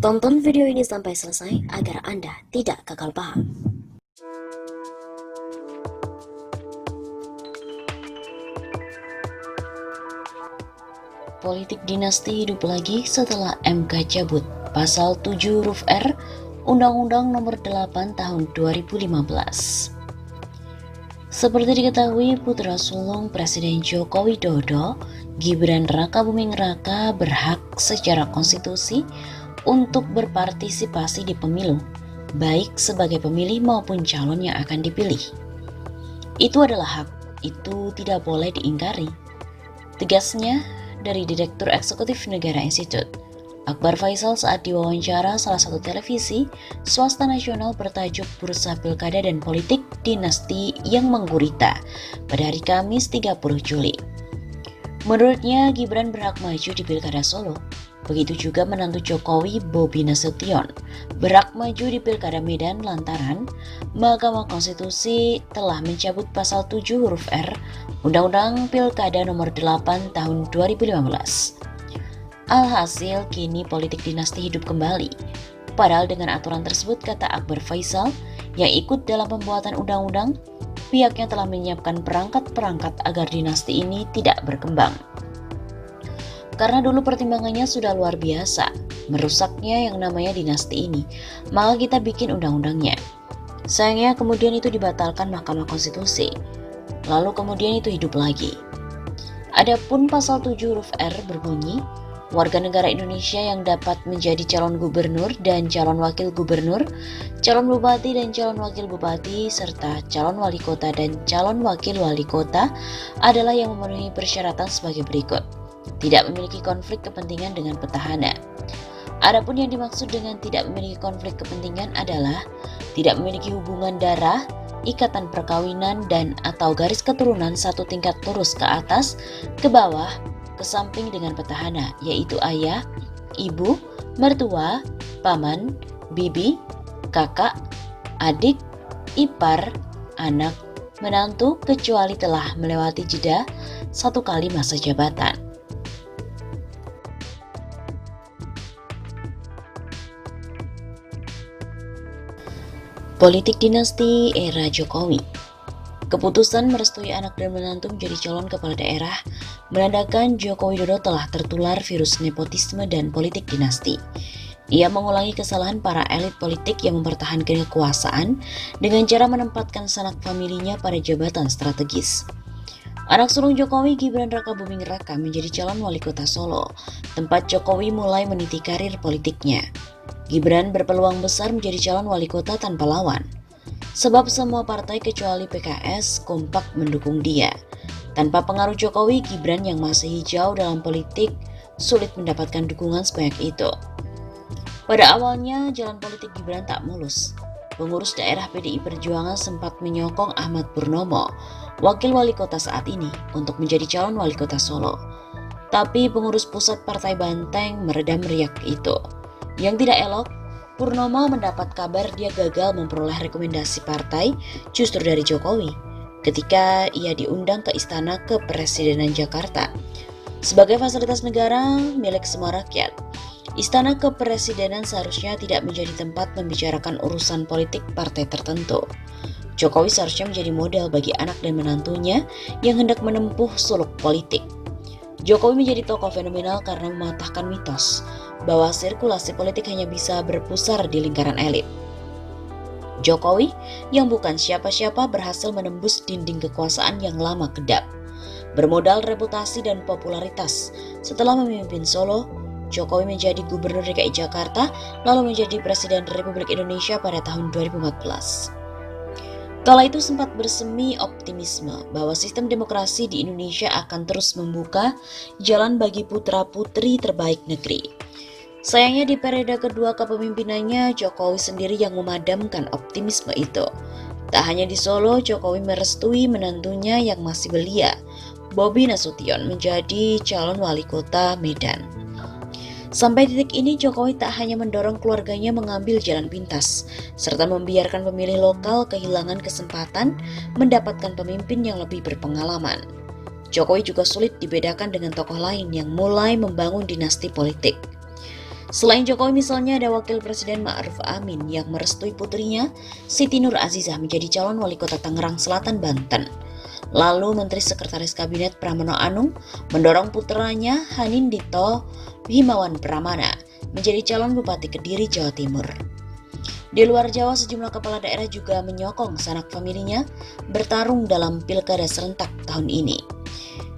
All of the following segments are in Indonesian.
Tonton video ini sampai selesai agar Anda tidak gagal paham. Politik dinasti hidup lagi setelah MK cabut Pasal 7 huruf R Undang-Undang Nomor 8 Tahun 2015. Seperti diketahui, putra sulung Presiden Joko Widodo, Gibran Rakabuming Raka, berhak secara konstitusi untuk berpartisipasi di pemilu, baik sebagai pemilih maupun calon yang akan dipilih. Itu adalah hak, itu tidak boleh diingkari. Tegasnya dari Direktur Eksekutif Negara Institute, Akbar Faisal saat diwawancara salah satu televisi swasta nasional bertajuk Bursa Pilkada dan Politik Dinasti yang Menggurita pada hari Kamis 30 Juli. Menurutnya, Gibran berhak maju di Pilkada Solo. Begitu juga menantu Jokowi, Bobi Nasution, berhak maju di Pilkada Medan lantaran Mahkamah Konstitusi telah mencabut Pasal 7 huruf R Undang-Undang Pilkada Nomor 8 Tahun 2015. Alhasil, kini politik dinasti hidup kembali. Padahal dengan aturan tersebut, kata Akbar Faisal, yang ikut dalam pembuatan undang-undang, pihaknya telah menyiapkan perangkat-perangkat agar dinasti ini tidak berkembang. Karena dulu pertimbangannya sudah luar biasa, merusaknya yang namanya dinasti ini, maka kita bikin undang-undangnya. Sayangnya kemudian itu dibatalkan Mahkamah Konstitusi, lalu kemudian itu hidup lagi. Adapun Pasal 7 huruf R berbunyi, warga negara Indonesia yang dapat menjadi calon gubernur dan calon wakil gubernur, calon bupati dan calon wakil bupati, serta calon wali kota dan calon wakil wali kota adalah yang memenuhi persyaratan sebagai berikut. Tidak memiliki konflik kepentingan dengan petahana. Adapun yang dimaksud dengan tidak memiliki konflik kepentingan adalah tidak memiliki hubungan darah, ikatan perkawinan dan atau garis keturunan satu tingkat lurus ke atas, ke bawah, ke samping dengan petahana, yaitu ayah, ibu, mertua, paman, bibi, kakak, adik, ipar, anak, menantu, kecuali telah melewati jeda 1 kali masa jabatan. Politik dinasti era Jokowi. Keputusan merestui anak dan menantu menjadi calon kepala daerah menandakan Joko Widodo telah tertular virus nepotisme dan politik dinasti. Ia mengulangi kesalahan para elit politik yang mempertahankan kekuasaan dengan cara menempatkan sanak familinya pada jabatan strategis. Anak sulung Jokowi, Gibran Rakabuming Raka, menjadi calon wali kota Solo, tempat Jokowi mulai meniti karir politiknya. Gibran berpeluang besar menjadi calon wali kota tanpa lawan. Sebab semua partai kecuali PKS kompak mendukung dia. Tanpa pengaruh Jokowi, Gibran yang masih hijau dalam politik sulit mendapatkan dukungan sebanyak itu. Pada awalnya, jalan politik Gibran tak mulus. Pengurus daerah PDI Perjuangan sempat menyokong Ahmad Purnomo, wakil wali kota saat ini, untuk menjadi calon wali kota Solo. Tapi pengurus pusat Partai Banteng meredam riak itu. Yang tidak elok, Purnomo mendapat kabar dia gagal memperoleh rekomendasi partai justru dari Jokowi ketika ia diundang ke Istana Kepresidenan Jakarta. Sebagai fasilitas negara milik semua rakyat, Istana Kepresidenan seharusnya tidak menjadi tempat membicarakan urusan politik partai tertentu. Jokowi seharusnya menjadi model bagi anak dan menantunya yang hendak menempuh suluk politik. Jokowi menjadi tokoh fenomenal karena mematahkan mitos bahwa sirkulasi politik hanya bisa berpusar di lingkaran elit. Jokowi yang bukan siapa-siapa berhasil menembus dinding kekuasaan yang lama kedap. Bermodal reputasi dan popularitas, setelah memimpin Solo, Jokowi menjadi Gubernur DKI Jakarta, lalu menjadi Presiden Republik Indonesia pada tahun 2014. Kala itu sempat bersemi optimisme bahwa sistem demokrasi di Indonesia akan terus membuka jalan bagi putra-putri terbaik negeri. Sayangnya di periode kedua kepemimpinannya, Jokowi sendiri yang memadamkan optimisme itu. Tak hanya di Solo, Jokowi merestui menantunya yang masih belia, Bobi Nasution, menjadi calon wali kota Medan. Sampai titik ini, Jokowi tak hanya mendorong keluarganya mengambil jalan pintas, serta membiarkan pemilih lokal kehilangan kesempatan mendapatkan pemimpin yang lebih berpengalaman. Jokowi juga sulit dibedakan dengan tokoh lain yang mulai membangun dinasti politik. Selain Jokowi misalnya ada Wakil Presiden Ma'ruf Amin yang merestui putrinya Siti Nur Azizah menjadi calon wali kota Tangerang Selatan, Banten. Lalu Menteri Sekretaris Kabinet Pramono Anung mendorong putranya Hanindito Himawan Pramana menjadi calon Bupati Kediri, Jawa Timur. Di luar Jawa, sejumlah kepala daerah juga menyokong sanak familinya bertarung dalam pilkada serentak tahun ini.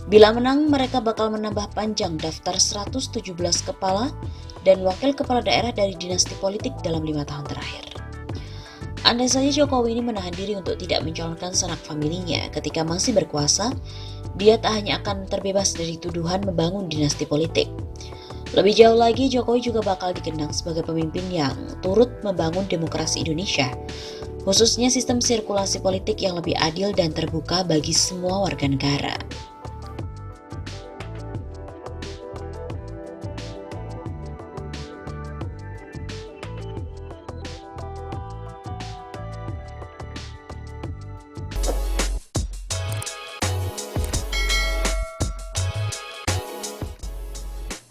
Bila menang, mereka bakal menambah panjang daftar 117 kepala dan wakil kepala daerah dari dinasti politik dalam 5 tahun terakhir. Andai saja Jokowi ini menahan diri untuk tidak mencalonkan sanak familinya ketika masih berkuasa, dia tak hanya akan terbebas dari tuduhan membangun dinasti politik. Lebih jauh lagi, Jokowi juga bakal dikenang sebagai pemimpin yang turut membangun demokrasi Indonesia, khususnya sistem sirkulasi politik yang lebih adil dan terbuka bagi semua warga negara.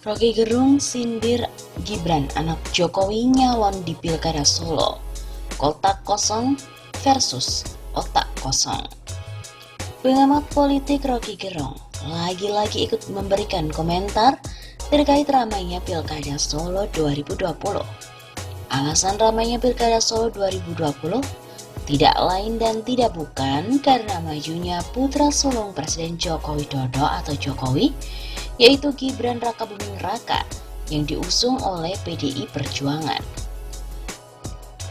Roky Gerung sindir Gibran anak Jokowi nyalon di Pilkada Solo. Kotak kosong versus otak kosong. Pengamat politik Roky Gerung lagi-lagi ikut memberikan komentar terkait ramainya Pilkada Solo 2020. Alasan ramainya Pilkada Solo 2020 tidak lain dan tidak bukan karena majunya putra sulung Presiden Joko Widodo atau Jokowi, yaitu Gibran Rakabuming Raka yang diusung oleh PDI Perjuangan.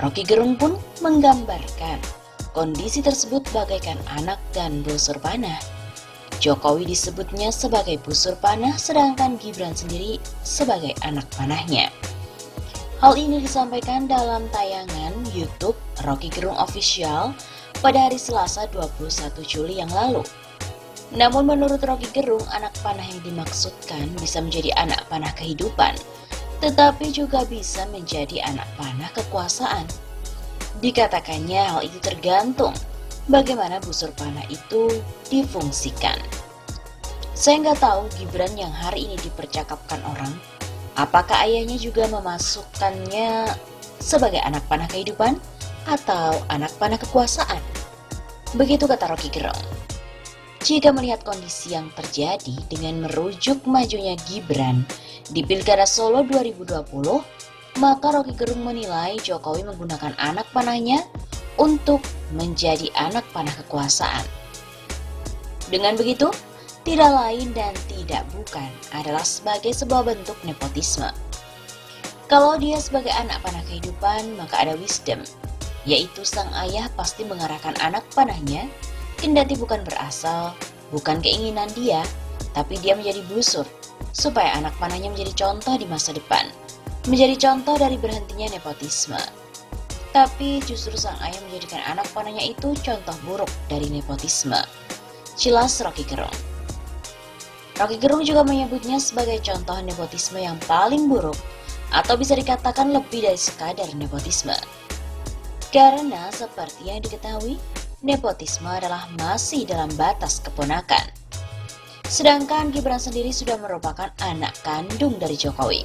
Roky Gerung pun menggambarkan kondisi tersebut bagaikan anak dan busur panah. Jokowi disebutnya sebagai busur panah sedangkan Gibran sendiri sebagai anak panahnya. Hal ini disampaikan dalam tayangan YouTube Roky Gerung Official pada hari Selasa 21 Juli yang lalu. Namun menurut Roky Gerung, anak panah yang dimaksudkan bisa menjadi anak panah kehidupan, tetapi juga bisa menjadi anak panah kekuasaan. Dikatakannya hal itu tergantung bagaimana busur panah itu difungsikan. Saya nggak tahu Gibran yang hari ini dipercakapkan orang, apakah ayahnya juga memasukkannya sebagai anak panah kehidupan atau anak panah kekuasaan? Begitu kata Roky Gerung. Jika melihat kondisi yang terjadi dengan merujuk majunya Gibran di Pilkada Solo 2020, maka Roky Gerung menilai Jokowi menggunakan anak panahnya untuk menjadi anak panah kekuasaan. Dengan begitu, tidak lain dan tidak bukan adalah sebagai sebuah bentuk nepotisme. Kalau dia sebagai anak panah kehidupan, maka ada wisdom, yaitu sang ayah pasti mengarahkan anak panahnya kendati bukan berasal, bukan keinginan dia, tapi dia menjadi busur, supaya anak panahnya menjadi contoh di masa depan, menjadi contoh dari berhentinya nepotisme. Tapi justru sang ayah menjadikan anak panahnya itu contoh buruk dari nepotisme. Jelas Roky Gerung. Roky Gerung juga menyebutnya sebagai contoh nepotisme yang paling buruk, atau bisa dikatakan lebih dari sekadar nepotisme. Karena seperti yang diketahui, nepotisme adalah masih dalam batas keponakan. Sedangkan Gibran sendiri sudah merupakan anak kandung dari Jokowi.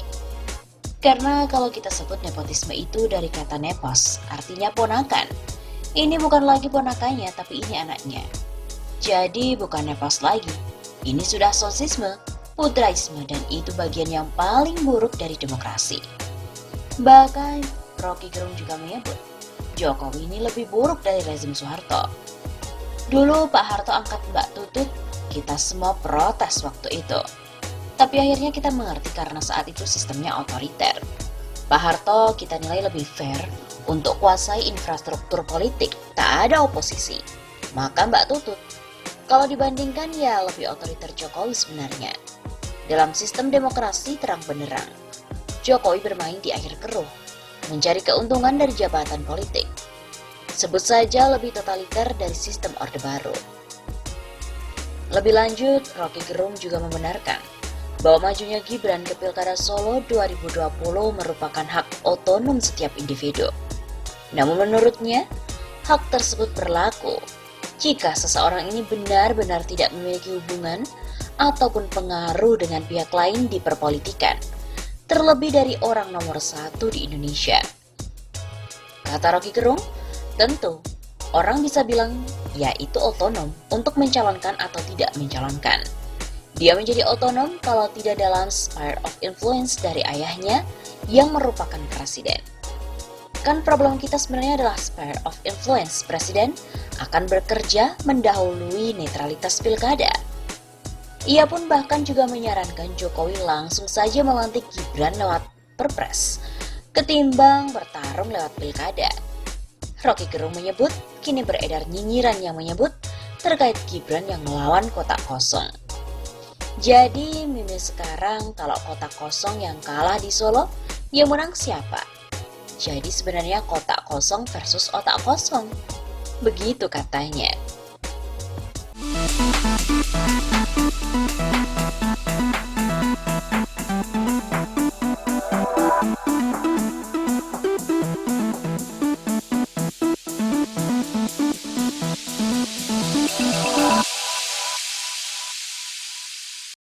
Karena kalau kita sebut nepotisme itu dari kata nepos, artinya ponakan. Ini bukan lagi ponakannya, tapi ini anaknya. Jadi bukan nepos lagi. Ini sudah sosisme, putraisme, dan itu bagian yang paling buruk dari demokrasi. Bahkan Roky Gerung juga menyebut Jokowi ini lebih buruk dari rezim Soeharto. Dulu Pak Harto angkat Mbak Tutut, kita semua protes waktu itu. Tapi akhirnya kita mengerti karena saat itu sistemnya otoriter. Pak Harto kita nilai lebih fair untuk kuasai infrastruktur politik, tak ada oposisi. Maka Mbak Tutut, kalau dibandingkan ya lebih otoriter Jokowi sebenarnya. Dalam sistem demokrasi terang benderang, Jokowi bermain di akhir keruh, mencari keuntungan dari jabatan politik. Sebut saja lebih totaliter dari sistem Orde Baru. Lebih lanjut, Roky Gerung juga membenarkan bahwa majunya Gibran ke Pilkada Solo 2020 merupakan hak otonom setiap individu. Namun menurutnya, hak tersebut berlaku jika seseorang ini benar-benar tidak memiliki hubungan ataupun pengaruh dengan pihak lain di perpolitikan. terlebih dari orang nomor 1 di Indonesia. Kata Rocky Gerung, tentu orang bisa bilang ya itu otonom untuk mencalonkan atau tidak mencalonkan. Dia menjadi otonom kalau tidak dalam sphere of influence dari ayahnya yang merupakan presiden. Kan problem kita sebenarnya adalah sphere of influence presiden akan bekerja mendahului netralitas pilkada. Ia pun bahkan juga menyarankan Jokowi langsung saja melantik Gibran lewat Perpres, ketimbang bertarung lewat pilkada. Rocky Gerung menyebut, kini beredar nyinyiran yang menyebut terkait Gibran yang melawan kotak kosong. Jadi meme sekarang kalau kotak kosong yang kalah di Solo, yang menang siapa? Jadi sebenarnya kotak kosong versus otak kosong. Begitu katanya.